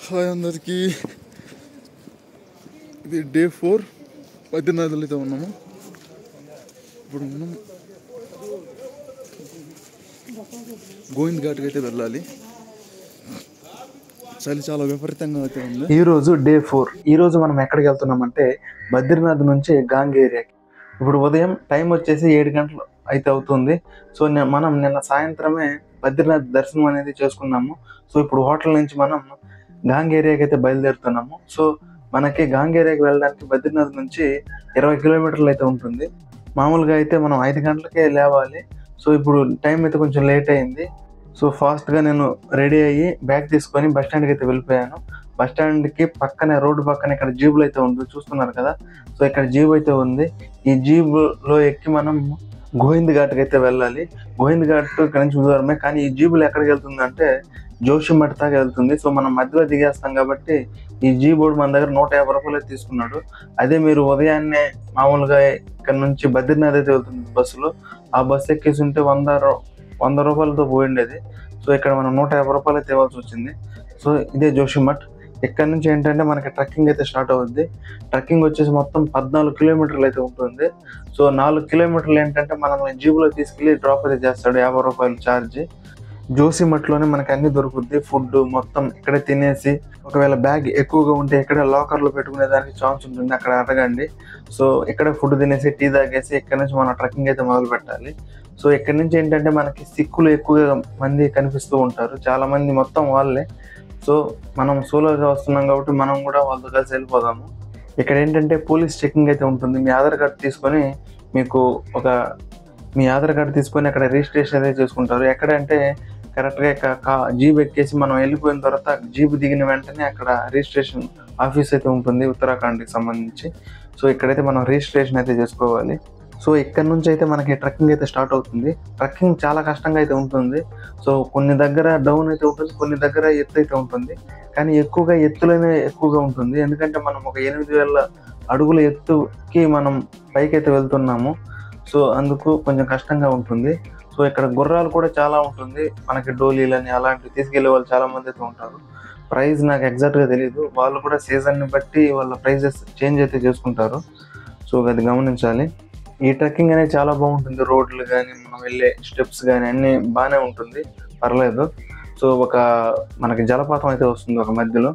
Hi అందరికీ, ఇది day 4 బద్రీనాథ్లో అయితే ఉన్నాము. ఇప్పుడు మనం గోవింద్ ఘాట్కి అయితే వెళ్ళాలి. చలి చాలా విపరీతంగా అయితే ఉంది. ఈరోజు డే 4. ఈరోజు మనం ఎక్కడికి వెళ్తున్నామంటే బద్రీనాథ్ నుంచి గాంగ్ ఏరియాకి. ఇప్పుడు ఉదయం టైం వచ్చేసి 7 గంటలు అయితే అవుతుంది. సో మనం నిన్న సాయంత్రమే బద్రీనాథ్ దర్శనం అనేది చేసుకున్నాము. సో ఇప్పుడు హోటల్ నుంచి మనం గాంగ్ ఏరియాకి అయితే బయలుదేరుతున్నాము. సో మనకి గాంగ్ ఏరియాకి వెళ్ళడానికి బద్రీనాథ్ నుంచి 20 కిలోమీటర్లు అయితే ఉంటుంది. మామూలుగా అయితే మనం 5 గంటలకే లేవాలి. సో ఇప్పుడు టైం అయితే కొంచెం లేట్ అయింది. సో ఫాస్ట్గా నేను రెడీ అయ్యి బ్యాగ్ తీసుకొని బస్ స్టాండ్కి అయితే వెళ్ళిపోయాను. బస్ స్టాండ్కి పక్కనే రోడ్డు పక్కన ఇక్కడ జీబులు అయితే ఉంది, చూస్తున్నారు కదా. సో ఇక్కడ జీబు అయితే ఉంది. ఈ జీబులో ఎక్కి మనం గోవింద్ ఘాట్కి అయితే వెళ్ళాలి. గోవింద్ ఘాట్ ఇక్కడ నుంచి దూరమే, కానీ ఈ జీబులు ఎక్కడికి వెళ్తుంది అంటే జోషిమఠ్ దాకా వెళ్తుంది. సో మనం మధ్యలో దిగేస్తాం కాబట్టి ఈ జీబోర్డు మన దగ్గర 150 రూపాయలు తీసుకున్నాడు. అదే మీరు ఉదయాన్నే మామూలుగా ఇక్కడ నుంచి బద్రీనాథ్ అయితే వెళ్తుంది బస్సులో, ఆ బస్సు ఎక్కేసి ఉంటే 100 రూపాయలతో పోయిండేది. సో ఇక్కడ మనం 150 రూపాయలు అయితే ఇవ్వాల్సి వచ్చింది. సో ఇదే జోషిమఠ్. ఇక్కడ నుంచి ఏంటంటే మనకి ట్రెక్కింగ్ అయితే స్టార్ట్ అవుద్ది. ట్రెక్కింగ్ వచ్చేసి మొత్తం 14 కిలోమీటర్లు అయితే ఉంటుంది. సో 4 కిలోమీటర్లు ఏంటంటే మనం జీబులో తీసుకెళ్ళి డ్రాప్ అయితే చేస్తాడు, 50 రూపాయలు ఛార్జ్. జోషిమఠ్లోనే మనకి అన్ని దొరుకుద్ది. ఫుడ్ మొత్తం ఇక్కడే తినేసి, ఒకవేళ బ్యాగ్ ఎక్కువగా ఉంటే ఇక్కడే లాకర్లో పెట్టుకునే దానికి ఛాన్స్ ఉంటుంది, అక్కడ అడగండి. సో ఇక్కడే ఫుడ్ తినేసి టీ తాగేసి ఇక్కడ నుంచి మనం ట్రెక్కింగ్ అయితే మొదలు పెట్టాలి. సో ఇక్కడ నుంచి ఏంటంటే మనకి సిక్కులు ఎక్కువగా మంది కనిపిస్తూ ఉంటారు, చాలా మంది మొత్తం వాళ్ళే. సో మనం సోలోగా వస్తున్నాం కాబట్టి మనం కూడా వాళ్ళతో కలిసి వెళ్ళిపోదాము. ఇక్కడ ఏంటంటే పోలీస్ చెకింగ్ అయితే ఉంటుంది. మీ ఆధార్ కార్డు తీసుకొని అక్కడ రిజిస్ట్రేషన్ అయితే చేసుకుంటారు. ఎక్కడంటే కరెక్ట్గా జీబ్ ఎక్కేసి మనం వెళ్ళిపోయిన తర్వాత జీబ్ దిగిన వెంటనే అక్కడ రిజిస్ట్రేషన్ ఆఫీస్ అయితే ఉంటుంది ఉత్తరాఖండ్కి సంబంధించి. సో ఇక్కడైతే మనం రిజిస్ట్రేషన్ అయితే చేసుకోవాలి. సో ఇక్కడ నుంచి అయితే మనకి ట్రెక్కింగ్ అయితే స్టార్ట్ అవుతుంది. ట్రెక్కింగ్ చాలా కష్టంగా అయితే ఉంటుంది. సో కొన్ని దగ్గర డౌన్ అయితే ఉంటుంది, కొన్ని దగ్గర ఎత్తు అయితే ఉంటుంది. కానీ ఎత్తులోనే ఎక్కువగా ఉంటుంది, ఎందుకంటే మనం ఒక 8000 అడుగుల ఎత్తుకి మనం పైకి అయితే వెళ్తున్నాము. సో అందుకు కొంచెం కష్టంగా ఉంటుంది. సో ఇక్కడ గుర్రాలు కూడా చాలా ఉంటుంది, మనకి డోలీలని అలాంటివి తీసుకెళ్లే వాళ్ళు చాలా మంది అయితే ఉంటారు. ప్రైస్ నాకు ఎగ్జాక్ట్గా తెలియదు, వాళ్ళు కూడా సీజన్ని బట్టి వాళ్ళ ప్రైజెస్ చేంజ్ అయితే చేసుకుంటారు. సో అది గమనించాలి. ఈ ట్రెక్కింగ్ అనేది చాలా బాగుంటుంది. రోడ్లు కానీ మనం వెళ్ళే స్టెప్స్ కానీ అన్నీ బాగానే ఉంటుంది, పర్లేదు. సో మనకి జలపాతం అయితే వస్తుంది ఒక మధ్యలో.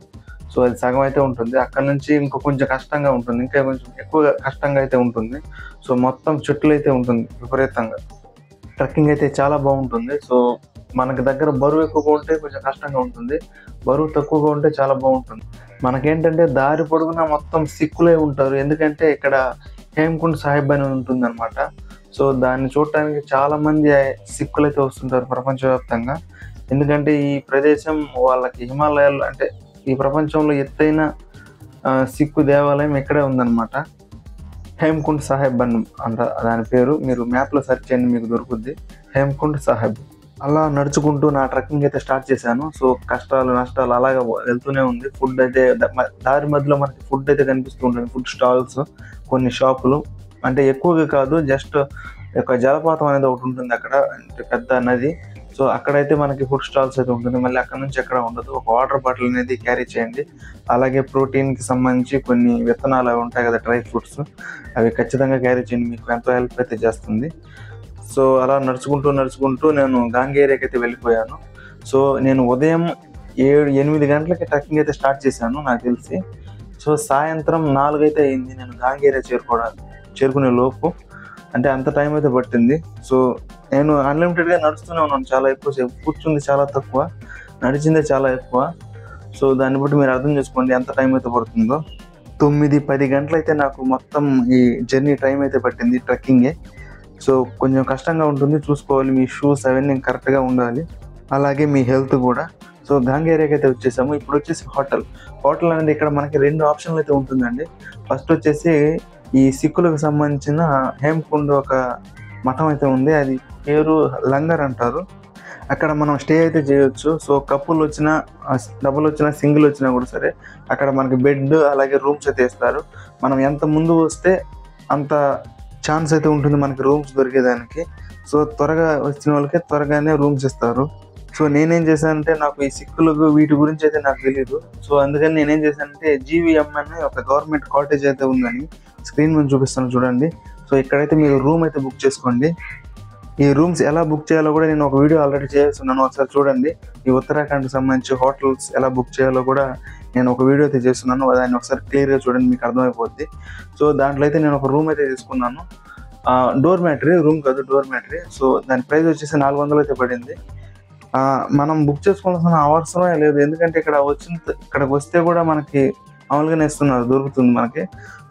సో అది సగం అయితే ఉంటుంది. అక్కడ నుంచి కొంచెం కష్టంగా ఉంటుంది, ఇంకా కొంచెం ఎక్కువ కష్టంగా అయితే ఉంటుంది. సో మొత్తం చెట్లు అయితే ఉంటుంది విపరీతంగా. ట్రెక్కింగ్ అయితే చాలా బాగుంటుంది. సో మనకి దగ్గర బరువు ఎక్కువగా ఉంటే కొంచెం కష్టంగా ఉంటుంది, బరువు తక్కువగా ఉంటే చాలా బాగుంటుంది. మనకేంటంటే దారి పొడుగునా మొత్తం సిక్కులే ఉంటారు, ఎందుకంటే ఇక్కడ హేమకుండ్ సాహిబ్ అని ఉంటుంది అనమాట. సో దాన్ని చూడటానికి చాలా మంది సిక్కులు అయితే వస్తుంటారు ప్రపంచవ్యాప్తంగా. ఎందుకంటే ఈ ప్రదేశం వాళ్ళకి హిమాలయాలు అంటే ఈ ప్రపంచంలో ఎత్తైన సిక్కు దేవాలయం ఇక్కడే ఉందన్నమాట. హేమకుండ్ సాహిబ్ అని దాని పేరు. మీరు మ్యాప్లో సెర్చ్ చేయండి, మీకు దొరుకుద్ది హేమకుండ్ సాహిబ్. అలా నడుచుకుంటూ నా ట్రెక్కింగ్ అయితే స్టార్ట్ చేశాను. సో కష్టాలు నష్టాలు అలాగే వెళ్తూనే ఉంది. ఫుడ్ అయితే దారి మధ్యలో మనకి ఫుడ్ అయితే కనిపిస్తూ ఉంటుంది, ఫుడ్ స్టాల్స్, కొన్ని షాపులు. అంటే ఎక్కువగా కాదు, జస్ట్ ఒక జలపాతం అనేది ఒకటి ఉంటుంది అక్కడ, అంటే పెద్ద నది. సో అక్కడైతే మనకి ఫుడ్ స్టాల్స్ అయితే ఉంటుంది. మళ్ళీ అక్కడ నుంచి ఎక్కడ ఉండదు. ఒక వాటర్ బాటిల్ అనేది క్యారీ చేయండి. అలాగే ప్రోటీన్కి సంబంధించి కొన్ని విత్తనాలు అవి ఉంటాయి కదా, డ్రై ఫ్రూట్స్, అవి ఖచ్చితంగా క్యారీ చేయండి, మీకు ఎంతో హెల్ప్ అయితే చేస్తుంది. సో అలా నడుచుకుంటూ నేను గాంగ్ ఏరియాకి అయితే వెళ్ళిపోయాను. సో నేను ఉదయం 7-8 గంటలకి ట్రెక్కింగ్ అయితే స్టార్ట్ చేశాను నాకు తెలిసి. సో సాయంత్రం 4 అయితే అయింది నేను గాంగ్ ఏరియా చేరుకునే లోపు, అంటే అంత టైం అయితే పట్టింది. సో నేను అన్లిమిటెడ్గా నడుస్తూనే ఉన్నాను, చాలా ఎక్కువసేపు. కూర్చుంది చాలా తక్కువ, నడిచిందే చాలా ఎక్కువ. సో దాన్ని బట్టి మీరు అర్థం చేసుకోండి ఎంత టైం అయితే పడుతుందో. 9-10 గంటలు అయితే నాకు మొత్తం ఈ జర్నీ టైం అయితే పట్టింది ట్రెక్కింగే. సో కొంచెం కష్టంగా ఉంటుంది, చూసుకోవాలి. మీ షూస్ అవన్నీ కరెక్ట్గా ఉండాలి, అలాగే మీ హెల్త్ కూడా. సో గాంగ్ ఏరియాకి అయితే వచ్చేసాము. ఇప్పుడు వచ్చేసి హోటల్ అనేది ఇక్కడ మనకి 2 ఆప్షన్లు అయితే ఉంటుందండి. ఫస్ట్ వచ్చేసి ఈ సిక్కులకు సంబంధించిన హేమకుండ్ ఒక మఠం అయితే ఉంది, అది పేరు లంగర్ అంటారు. అక్కడ మనం స్టే అయితే చేయొచ్చు. సో కపుల్ వచ్చినా, డబుల్ వచ్చినా, సింగిల్ వచ్చినా కూడా సరే, అక్కడ మనకి బెడ్ అలాగే రూమ్స్ అయితే ఇస్తారు. మనం ఎంత ముందు వస్తే అంత ఛాన్స్ అయితే ఉంటుంది మనకి రూమ్స్ దొరికేదానికి. సో త్వరగా వచ్చిన వాళ్ళకి త్వరగానే రూమ్స్ ఇస్తారు. సో నేనేం చేశానంటే నాకు ఈ సిక్కులకు వీటి గురించి అయితే నాకు తెలియదు. సో అందుకని నేనేం చేశానంటే జీవీఎం అని ఒక గవర్నమెంట్ కాటేజ్ అయితే ఉందని స్క్రీన్ మీద చూపిస్తాను చూడండి. సో ఇక్కడైతే మీరు రూమ్ అయితే బుక్ చేసుకోండి. ఈ రూమ్స్ ఎలా బుక్ చేయాలో కూడా నేను ఒక వీడియో ఆల్రెడీ చేస్తున్నాను, ఒకసారి చూడండి. ఈ ఉత్తరాఖండ్కి సంబంధించి హోటల్స్ ఎలా బుక్ చేయాలో కూడా నేను ఒక వీడియో అయితే చేస్తున్నాను, దాన్ని ఒకసారి క్లియర్గా చూడండి, మీకు అర్థమైపోద్ది. సో దాంట్లో అయితే నేను ఒక రూమ్ అయితే తీసుకున్నాను. డోర్ మ్యాట్రీ, రూమ్ కాదు డోర్ మ్యాట్రీ. సో దాని ప్రైస్ వచ్చేసి 400 అయితే పడింది. మనం బుక్ చేసుకోవాల్సిన అవసరమే లేదు, ఎందుకంటే ఇక్కడికి వస్తే కూడా మనకి మామూలుగానే ఇస్తున్నారు, దొరుకుతుంది మనకి.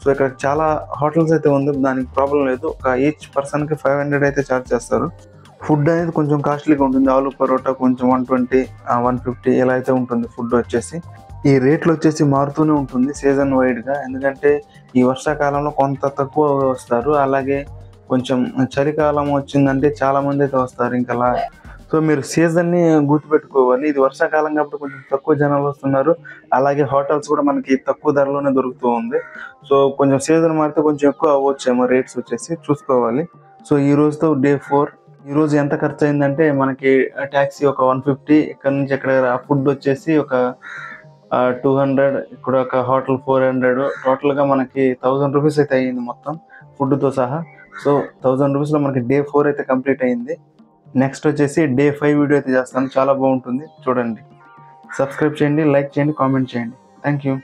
సో ఇక్కడ చాలా హోటల్స్ అయితే ఉంది, దానికి ప్రాబ్లం లేదు. ఒక ఈచ్ పర్సన్కి 500 అయితే ఛార్జ్ చేస్తారు. ఫుడ్ అనేది కొంచెం కాస్ట్లీగా ఉంటుంది. ఆలు పరోటా కొంచెం 120, 150 ఇలా అయితే ఉంటుంది ఫుడ్ వచ్చేసి. ఈ రేట్లు వచ్చేసి మారుతూనే ఉంటుంది సీజన్ వైడ్గా, ఎందుకంటే ఈ వర్షాకాలంలో కొంత తక్కువ వస్తారు, అలాగే కొంచెం చలికాలం వచ్చిందంటే చాలా మంది అయితే వస్తారు ఇంకా అలా. సో మీరు సీజన్ని గుర్తుపెట్టుకోవాలి, ఇది వర్షాకాలం కాబట్టి కొంచెం తక్కువ జనాలు వస్తున్నారు, అలాగే హోటల్స్ కూడా మనకి తక్కువ ధరలోనే దొరుకుతూ ఉంది. సో కొంచెం సీజన్ మారితే కొంచెం ఎక్కువ అవ్వచ్చేమో రేట్స్ వచ్చేసి, చూసుకోవాలి. సో ఈ రోజుతో డే 4. ఈ రోజు ఎంత ఖర్చు అయిందంటే మనకి ట్యాక్సీ ఒక 150, ఇక్కడ నుంచి ఎక్కడ ఫుడ్ వచ్చేసి ఒక 200, ఇక్కడ ఒక హోటల్ 400, టోటల్గా మనకి 1000 రూపీస్ అయితే అయ్యింది మొత్తం ఫుడ్తో సహా. సో 1000 రూపీస్లో మనకి డే 4 అయితే కంప్లీట్ అయింది. నెక్స్ట్ వచ్చేసి డే 5 వీడియో అయితే చేస్తాను, చాలా బాగుంటుంది చూడండి. సబ్స్క్రైబ్ చేయండి, లైక్ చేయండి, కామెంట్ చేయండి. Thank you.